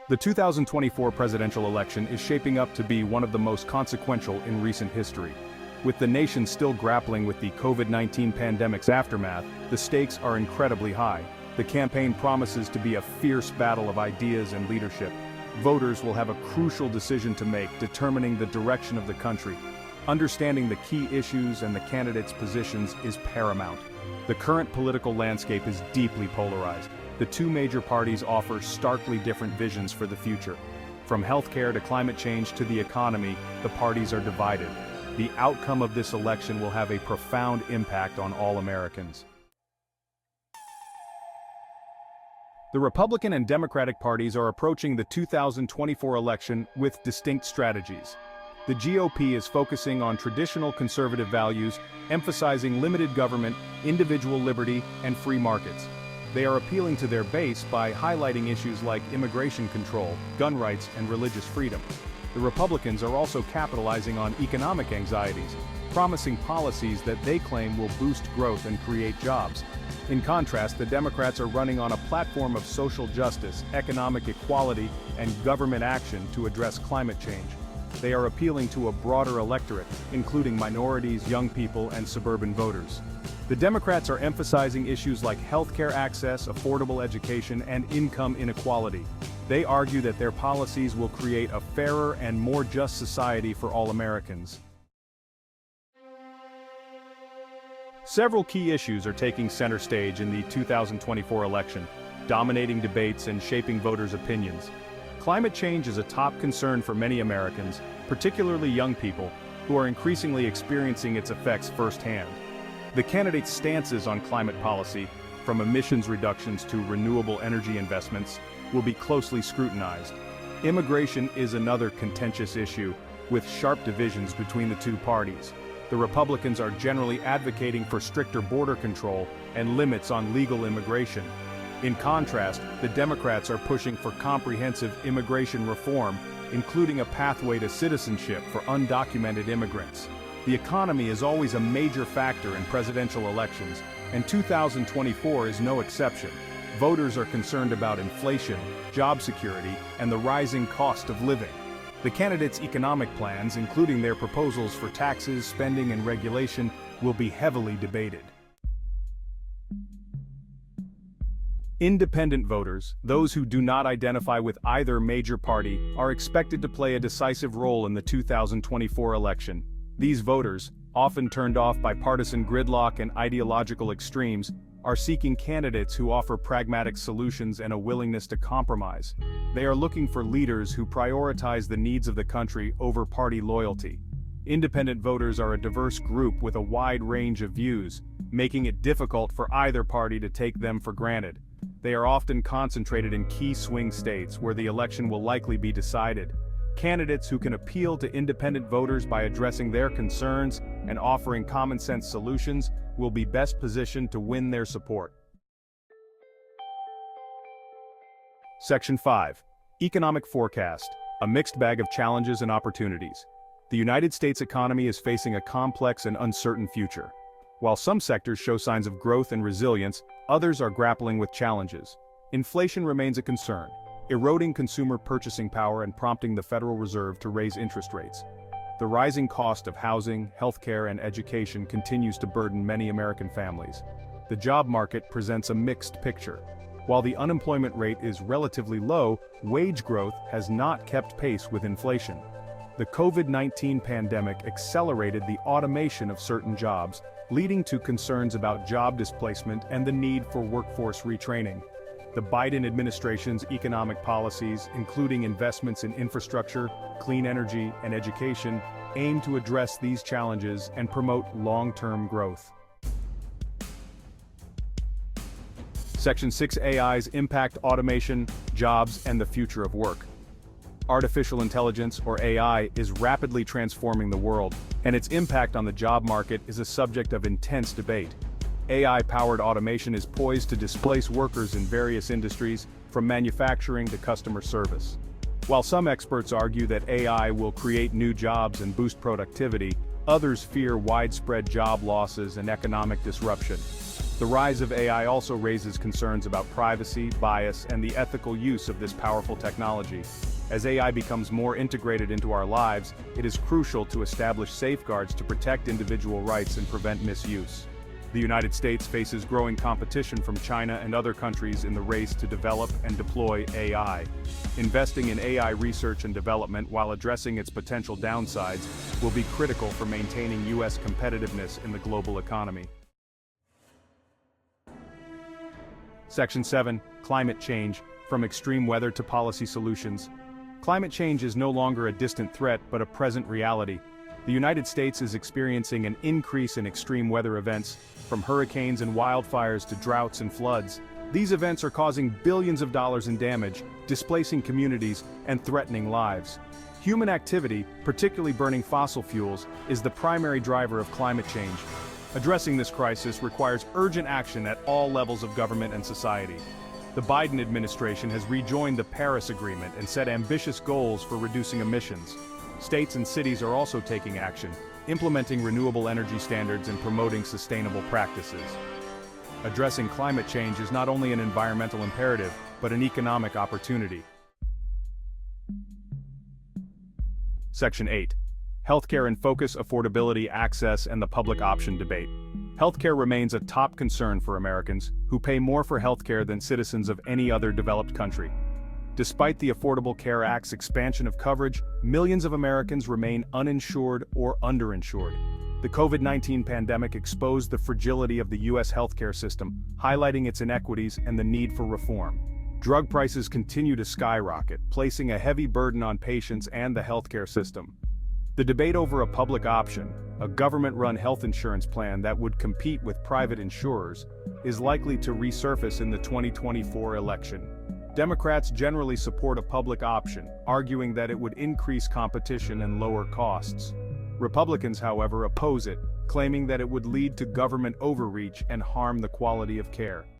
The 2024 presidential election is shaping up to be one of the most consequential in recent history. With the nation still grappling with the COVID-19 pandemic's aftermath, the stakes are incredibly high. The campaign promises to be a fierce battle of ideas and leadership. Voters will have a crucial decision to make, determining the direction of the country. Understanding the key issues and the candidates' positions is paramount. The current political landscape is deeply polarized. The two major parties offer starkly different visions for the future. From healthcare to climate change to the economy, the parties are divided. The outcome of this election will have a profound impact on all Americans. The Republican and Democratic parties are approaching the 2024 election with distinct strategies. The GOP is focusing on traditional conservative values, emphasizing limited government, individual liberty, and free markets. They are appealing to their base by highlighting issues like immigration control, gun rights, and religious freedom. The Republicans are also capitalizing on economic anxieties, promising policies that they claim will boost growth and create jobs. In contrast, the Democrats are running on a platform of social justice, economic equality, and government action to address climate change. They are appealing to a broader electorate, including minorities, young people, and suburban voters. The Democrats are emphasizing issues like healthcare access, affordable education, and income inequality. They argue that their policies will create a fairer and more just society for all Americans. Several key issues are taking center stage in the 2024 election, dominating debates and shaping voters' opinions. Climate change is a top concern for many Americans, particularly young people, who are increasingly experiencing its effects firsthand. The candidates' stances on climate policy, from emissions reductions to renewable energy investments, will be closely scrutinized. Immigration is another contentious issue, with sharp divisions between the two parties. The Republicans are generally advocating for stricter border control and limits on legal immigration. In contrast, the Democrats are pushing for comprehensive immigration reform, including a pathway to citizenship for undocumented immigrants. The economy is always a major factor in presidential elections, and 2024 is no exception. Voters are concerned about inflation, job security, and the rising cost of living. The candidates' economic plans, including their proposals for taxes, spending, and regulation, will be heavily debated. Independent voters, those who do not identify with either major party, are expected to play a decisive role in the 2024 election. These voters, often turned off by partisan gridlock and ideological extremes, are seeking candidates who offer pragmatic solutions and a willingness to compromise. They are looking for leaders who prioritize the needs of the country over party loyalty. Independent voters are a diverse group with a wide range of views, making it difficult for either party to take them for granted. They are often concentrated in key swing states where the election will likely be decided. Candidates who can appeal to independent voters by addressing their concerns and offering common-sense solutions will be best positioned to win their support. Section 5. Economic Forecast, a mixed bag of challenges and opportunities. The United States economy is facing a complex and uncertain future. While some sectors show signs of growth and resilience, others are grappling with challenges. Inflation remains a concern, eroding consumer purchasing power and prompting the Federal Reserve to raise interest rates. The rising cost of housing, healthcare, and education continues to burden many American families. The job market presents a mixed picture. While the unemployment rate is relatively low, wage growth has not kept pace with inflation. The COVID-19 pandemic accelerated the automation of certain jobs, leading to concerns about job displacement and the need for workforce retraining. The Biden administration's economic policies, including investments in infrastructure, clean energy, and education, aim to address these challenges and promote long-term growth. Section 6. AI's impact, automation, jobs, and the future of work. Artificial intelligence, or AI, is rapidly transforming the world, and its impact on the job market is a subject of intense debate. AI-powered automation is poised to displace workers in various industries, from manufacturing to customer service. While some experts argue that AI will create new jobs and boost productivity, others fear widespread job losses and economic disruption. The rise of AI also raises concerns about privacy, bias, and the ethical use of this powerful technology. As AI becomes more integrated into our lives, it is crucial to establish safeguards to protect individual rights and prevent misuse. The United States faces growing competition from China and other countries in the race to develop and deploy AI. Investing in AI research and development while addressing its potential downsides will be critical for maintaining U.S. competitiveness in the global economy. Section 7. Climate change, from extreme weather to policy solutions. Climate change is no longer a distant threat but a present reality. The United States is experiencing an increase in extreme weather events, from hurricanes and wildfires to droughts and floods. These events are causing billions of dollars in damage, displacing communities, and threatening lives. Human activity, particularly burning fossil fuels, is the primary driver of climate change. Addressing this crisis requires urgent action at all levels of government and society. The Biden administration has rejoined the Paris Agreement and set ambitious goals for reducing emissions. States and cities are also taking action, implementing renewable energy standards and promoting sustainable practices. Addressing climate change is not only an environmental imperative, but an economic opportunity. Section 8. Healthcare in focus, affordability, access, and the public option debate. Healthcare remains a top concern for Americans, who pay more for healthcare than citizens of any other developed country. Despite the Affordable Care Act's expansion of coverage, millions of Americans remain uninsured or underinsured. The COVID-19 pandemic exposed the fragility of the U.S. healthcare system, highlighting its inequities and the need for reform. Drug prices continue to skyrocket, placing a heavy burden on patients and the healthcare system. The debate over a public option, a government-run health insurance plan that would compete with private insurers, is likely to resurface in the 2024 election. Democrats generally support a public option, arguing that it would increase competition and lower costs. Republicans, however, oppose it, claiming that it would lead to government overreach and harm the quality of care.